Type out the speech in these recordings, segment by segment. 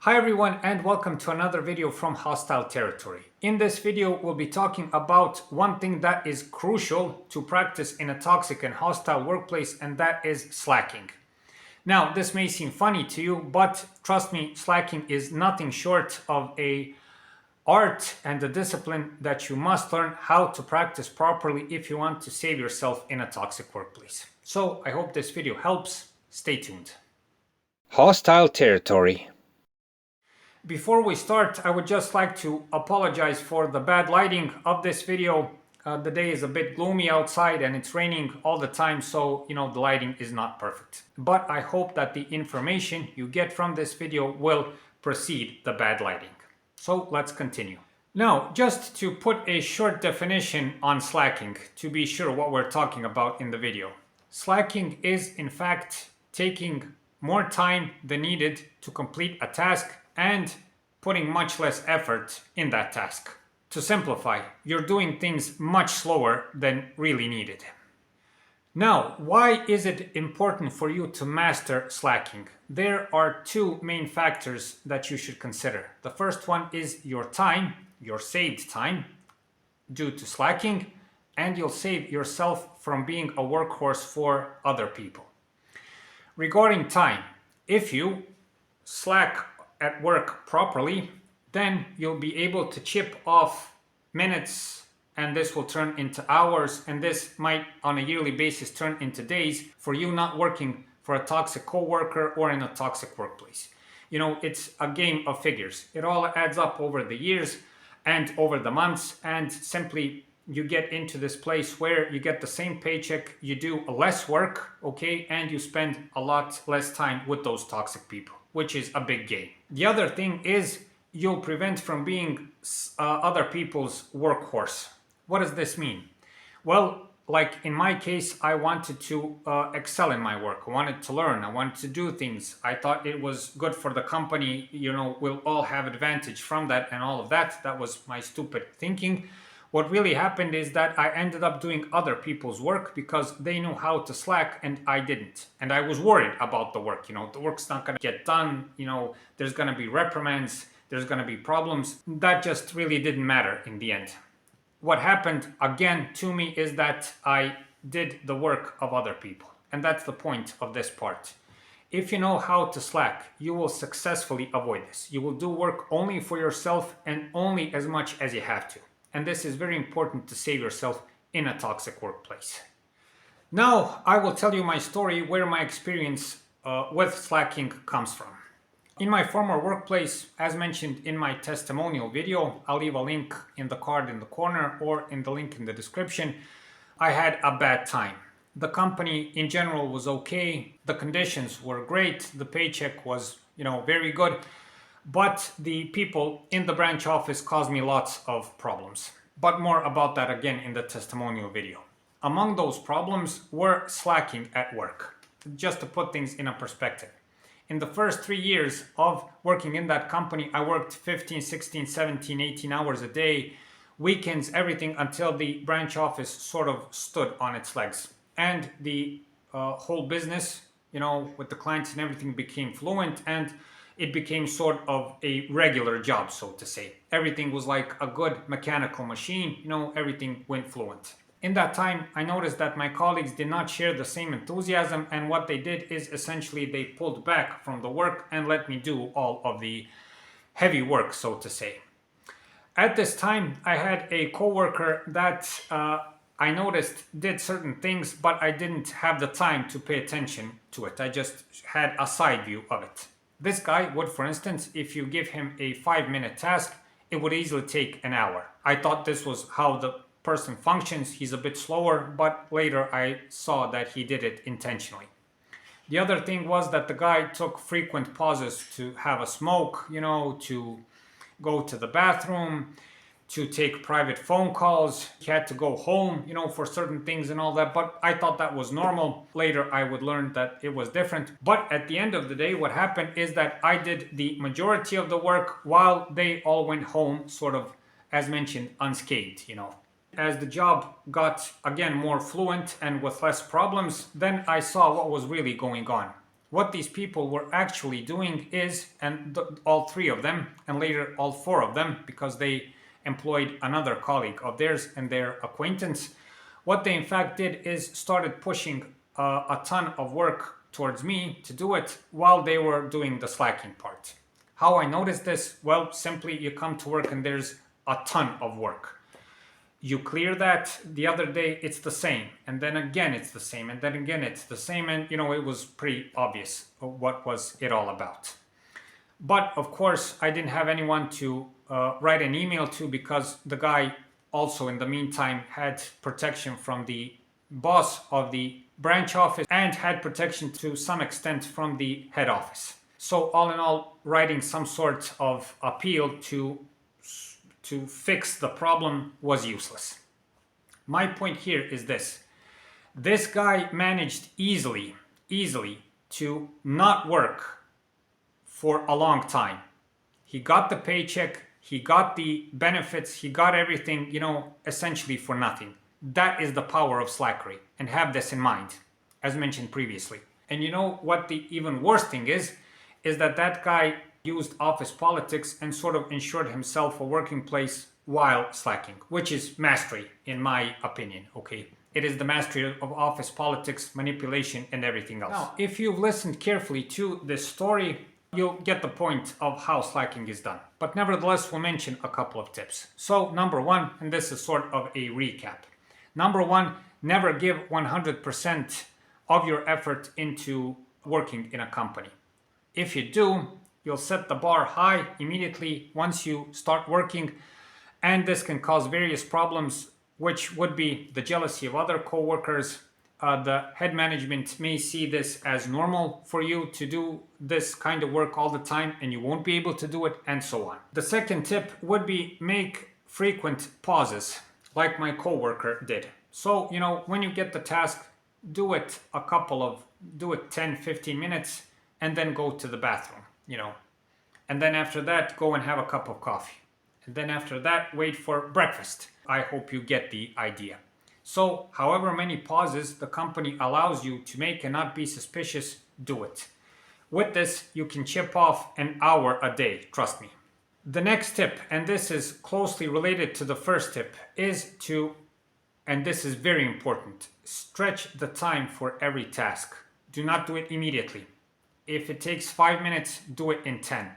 Hi everyone and welcome to another video from Hostile Territory. In this video we'll be talking about one thing that is crucial to practice in a toxic and hostile workplace, and that is slacking. Now this may seem funny to you, but trust me, slacking is nothing short of a art and a discipline that you must learn how to practice properly if you want to save yourself in a toxic workplace. So I hope this video helps. Stay tuned. Hostile Territory. Before we start, I would just like to apologize for the bad lighting of this video. The day is a bit gloomy outside and it's raining all the time, so the lighting is not perfect. But I hope that the information you get from this video will precede the bad lighting. So let's continue. Now, just to put a short definition on slacking, to be sure what we're talking about in the video. Slacking is in fact taking more time than needed to complete a task and putting much less effort in that task. To simplify, you're doing things much slower than really needed. Now, why is it important for you to master slacking? There are two main factors that you should consider. The first one is your time, your saved time due to slacking, and you'll save yourself from being a workhorse for other people. Regarding time, if you slack at work properly, then you'll be able to chip off minutes, and this will turn into hours, and this might on a yearly basis turn into days for you not working for a toxic coworker or in a toxic workplace. It's a game of figures. It all adds up over the years and over the months, and simply you get into this place where you get the same paycheck, you do less work, okay, and you spend a lot less time with those toxic people, which is a big gain. The other thing is you'll prevent from being other people's workhorse. What does this mean? Well, like in my case, I wanted to excel in my work. I wanted to learn. I wanted to do things. I thought it was good for the company. We'll all have advantage from that and all of that. That was my stupid thinking. What really happened is that I ended up doing other people's work because they knew how to slack and I didn't. And I was worried about the work. The work's not going to get done. There's going to be reprimands. There's going to be problems. That just really didn't matter in the end. What happened again to me is that I did the work of other people. And that's the point of this part. If you know how to slack, you will successfully avoid this. You will do work only for yourself and only as much as you have to. And this is very important to save yourself in a toxic workplace. Now, I will tell you my story where my experience with slacking comes from. In my former workplace, as mentioned in my testimonial video, I'll leave a link in the card in the corner or in the link in the description, I had a bad time. The company in general was okay, the conditions were great, the paycheck was, very good. But the people in the branch office caused me lots of problems. But more about that again in the testimonial video. Among those problems were slacking at work. Just to put things in a perspective. In the first 3 years of working in that company, I worked 15, 16, 17, 18 hours a day, weekends, everything, until the branch office sort of stood on its legs. And the whole business, with the clients and everything became fluent, and it became sort of a regular job, so to say. Everything was like a good mechanical machine, everything went fluent. In that time, I noticed that my colleagues did not share the same enthusiasm, and what they did is essentially they pulled back from the work and let me do all of the heavy work, so to say. At this time, I had a coworker that I noticed did certain things, but I didn't have the time to pay attention to it. I just had a side view of it. This guy would, for instance, if you give him a 5-minute task, it would easily take an hour. I thought this was how the person functions. He's a bit slower, but later I saw that he did it intentionally. The other thing was that the guy took frequent pauses to have a smoke, to go to the bathroom, to take private phone calls. He had to go home, for certain things and all that. But I thought that was normal. Later, I would learn that it was different. But at the end of the day, what happened is that I did the majority of the work while they all went home, sort of, as mentioned, unscathed, As the job got, again, more fluent and with less problems, then I saw what was really going on. what these people were actually doing is, and all three of them, and later all four of them, because they employed another colleague of theirs and their acquaintance, what they in fact did is started pushing a ton of work towards me to do it while they were doing the slacking part. How I noticed this? Well, simply you come to work and there's a ton of work. You clear that, the other day it's the same, and then again it's the same, and then again it's the same, and it was pretty obvious what was it all about. But of course I didn't have anyone to write an email to, because the guy also in the meantime had protection from the boss of the branch office and had protection to some extent from the head office. So all in all, writing some sort of appeal to fix the problem was useless. My point here is this. This guy managed easily to not work for a long time. He got the paycheck, he got the benefits, he got everything, essentially for nothing. That is the power of slackery, and have this in mind, as mentioned previously. And you know what the even worse thing is that guy used office politics and sort of ensured himself a working place while slacking, which is mastery, in my opinion, okay? It is the mastery of office politics, manipulation, and everything else. Now, if you've listened carefully to this story, you'll get the point of how slacking is done. But nevertheless, we'll mention a couple of tips. So, number one, and this is sort of a recap. Number one, never give 100% of your effort into working in a company. If you do, you'll set the bar high immediately once you start working, and this can cause various problems, which would be the jealousy of other co-workers. The head management may see this as normal for you to do this kind of work all the time, and you won't be able to do it, and so on. The second tip would be make frequent pauses, like my co-worker did. So, when you get the task, do it 10, 15 minutes, and then go to the bathroom, And then after that, go and have a cup of coffee. And then after that, wait for breakfast. I hope you get the idea. So, however many pauses the company allows you to make and not be suspicious, do it. With this, you can chip off an hour a day, trust me. The next tip, and this is closely related to the first tip, is to, and this is very important, stretch the time for every task. Do not do it immediately. If it takes 5 minutes, do it in 10.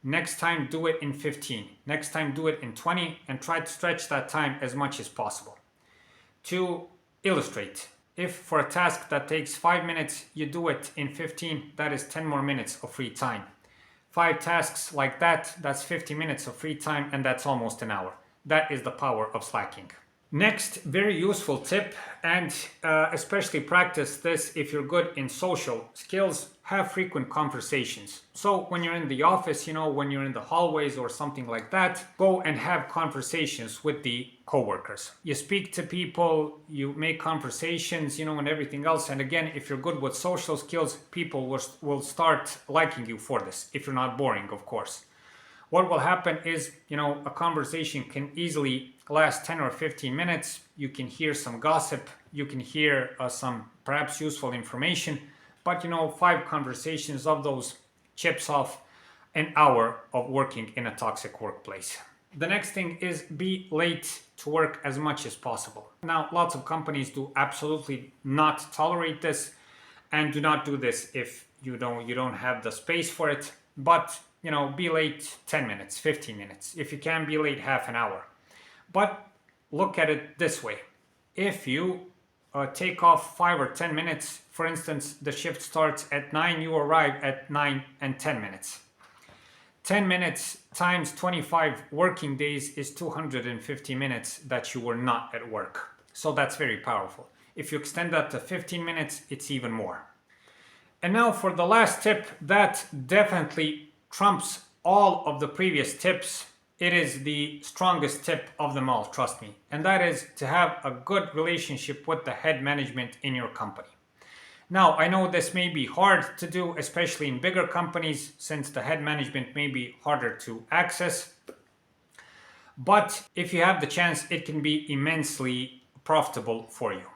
Next time, do it in 15. Next time, do it in 20, and try to stretch that time as much as possible. To illustrate, if for a task that takes 5 minutes, you do it in 15, that is 10 more minutes of free time. 5 tasks like that, that's 50 minutes of free time, and that's almost an hour. That is the power of slacking. Next, very useful tip, and especially practice this if you're good in social skills, have frequent conversations. So when you're in the office, when you're in the hallways or something like that, go and have conversations with the coworkers. You speak to people, you make conversations, and everything else. And again, if you're good with social skills, people will start liking you for this, if you're not boring, of course. What will happen is, a conversation can easily last 10 or 15 minutes. You can hear some gossip, you can hear some perhaps useful information, but 5 conversations of those chips off an hour of working in a toxic workplace. The next thing is be late to work as much as possible. Now, lots of companies do absolutely not tolerate this, and do not do this if you don't have the space for it, but be late 10 minutes, 15 minutes. If you can, be late half an hour. But look at it this way. If you take off 5 or 10 minutes, for instance, the shift starts at 9, you arrive at 9 and 10 minutes. 10 minutes times 25 working days is 250 minutes that you were not at work. So that's very powerful. If you extend that to 15 minutes, it's even more. And now for the last tip that definitely trumps all of the previous tips. It is the strongest tip of them all, trust me. And that is to have a good relationship with the head management in your company. Now, I know this may be hard to do, especially in bigger companies, since the head management may be harder to access. But if you have the chance, it can be immensely profitable for you.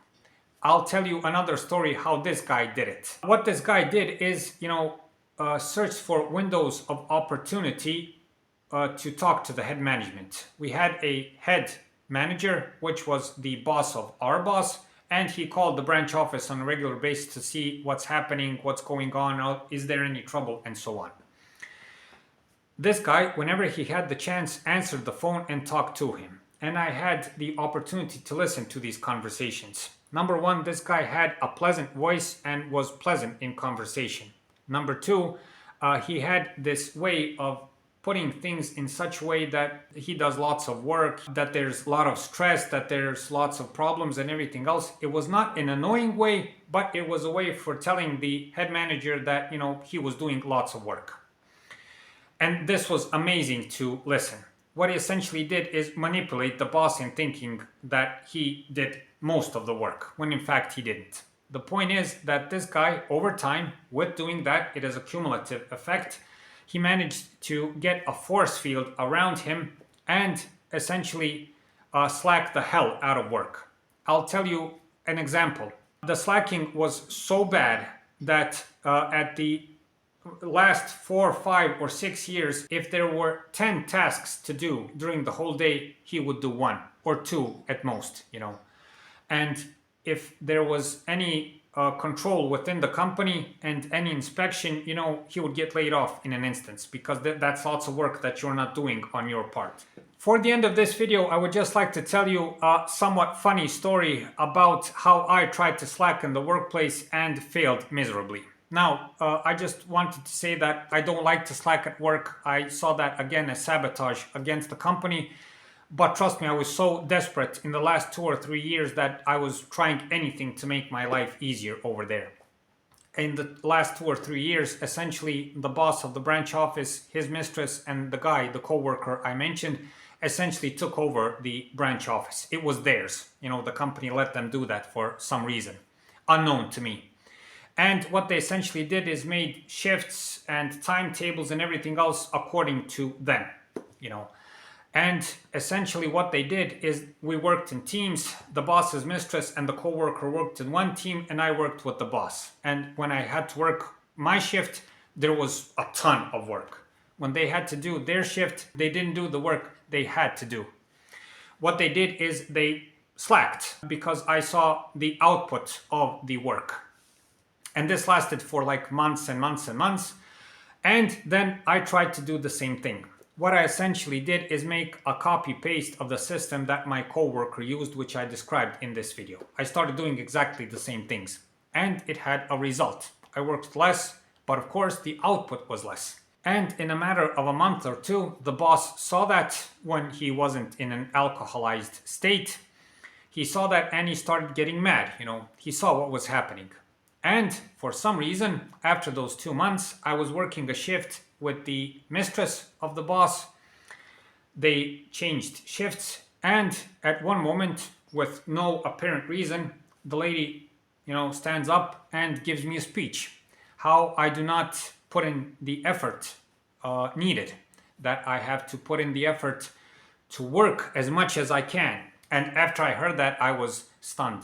I'll tell you another story how this guy did it. What this guy did is, search for windows of opportunity to talk to the head management. We had a head manager, which was the boss of our boss, and he called the branch office on a regular basis to see what's happening, what's going on, is there any trouble, and so on. This guy, whenever he had the chance, answered the phone and talked to him. And I had the opportunity to listen to these conversations. Number one, this guy had a pleasant voice and was pleasant in conversation. Number two, he had this way of putting things in such a way that he does lots of work, that there's a lot of stress, that there's lots of problems and everything else. It was not an annoying way, but it was a way for telling the head manager that, he was doing lots of work. And this was amazing to listen. What he essentially did is manipulate the boss in thinking that he did most of the work, when in fact he didn't. The point is that this guy, over time, with doing that, it has a cumulative effect. He managed to get a force field around him and essentially slack the hell out of work. I'll tell you an example. The slacking was so bad that at the last 4, 5, or 6 years, if there were 10 tasks to do during the whole day, he would do 1 or 2 at most, And if there was any control within the company and any inspection, he would get laid off in an instance, because that's lots of work that you're not doing on your part. For the end of this video, I would just like to tell you a somewhat funny story about how I tried to slack in the workplace and failed miserably. Now, I just wanted to say that I don't like to slack at work. I saw that again as sabotage against the company. But trust me, I was so desperate in the last 2 or 3 years that I was trying anything to make my life easier over there. In the last 2 or 3 years, essentially the boss of the branch office, his mistress, and the guy, the co-worker I mentioned, essentially took over the branch office. It was theirs. The company let them do that for some reason, unknown to me. And what they essentially did is made shifts and timetables and everything else according to them, And essentially what they did is we worked in teams. The boss's mistress and the co-worker worked in one team, and I worked with the boss. And when I had to work my shift, there was a ton of work. When they had to do their shift, they didn't do the work they had to do. What they did is they slacked because I saw the output of the work. And this lasted for like months and months and months. And then I tried to do the same thing. What I essentially did is make a copy-paste of the system that my coworker used, which I described in this video. I started doing exactly the same things, and it had a result. I worked less, but of course the output was less. And in a matter of a month or two, the boss saw that when he wasn't in an alcoholized state. He saw that and he started getting mad. He saw what was happening. And for some reason, after those 2 months, I was working a shift with the mistress of the boss. They changed shifts, and at one moment, with no apparent reason, the lady, stands up and gives me a speech. How I do not put in the effort needed, that I have to put in the effort to work as much as I can. And after I heard that, I was stunned,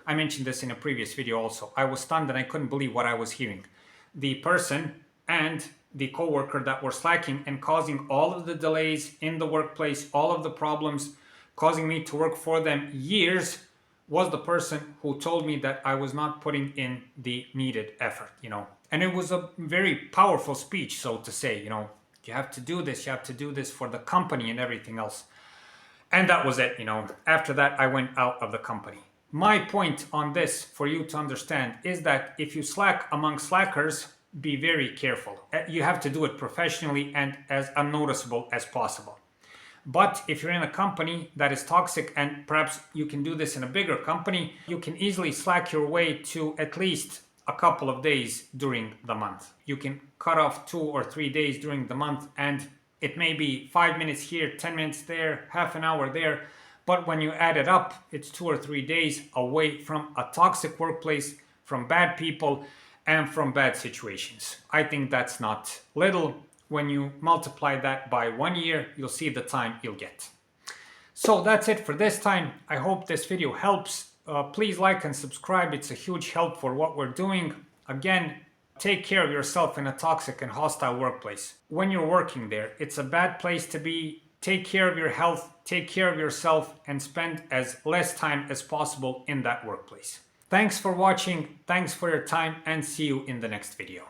I mentioned this in a previous video also. I was stunned and I couldn't believe what I was hearing. The person and the co-worker that were slacking and causing all of the delays in the workplace, all of the problems, causing me to work for them years, was the person who told me that I was not putting in the needed effort, And it was a very powerful speech, so to say, you have to do this for the company and everything else. And that was it, After that, I went out of the company. My point on this, for you to understand, is that if you slack among slackers, be very careful. You have to do it professionally and as unnoticeable as possible. But if you're in a company that is toxic, and perhaps you can do this in a bigger company, you can easily slack your way to at least a couple of days during the month. You can cut off 2 or 3 days during the month, and it may be 5 minutes here, 10 minutes there, half an hour there. But when you add it up, it's 2 or 3 days away from a toxic workplace, from bad people, and from bad situations. I think that's not little. When you multiply that by 1 year, you'll see the time you'll get. So that's it for this time. I hope this video helps please like and subscribe. It's a huge help for what we're doing. Again, take care of yourself in a toxic and hostile workplace. When you're working there, it's a bad place to be. Take care of your health, take care of yourself, and spend as less time as possible in that workplace. Thanks for watching, thanks for your time, and see you in the next video.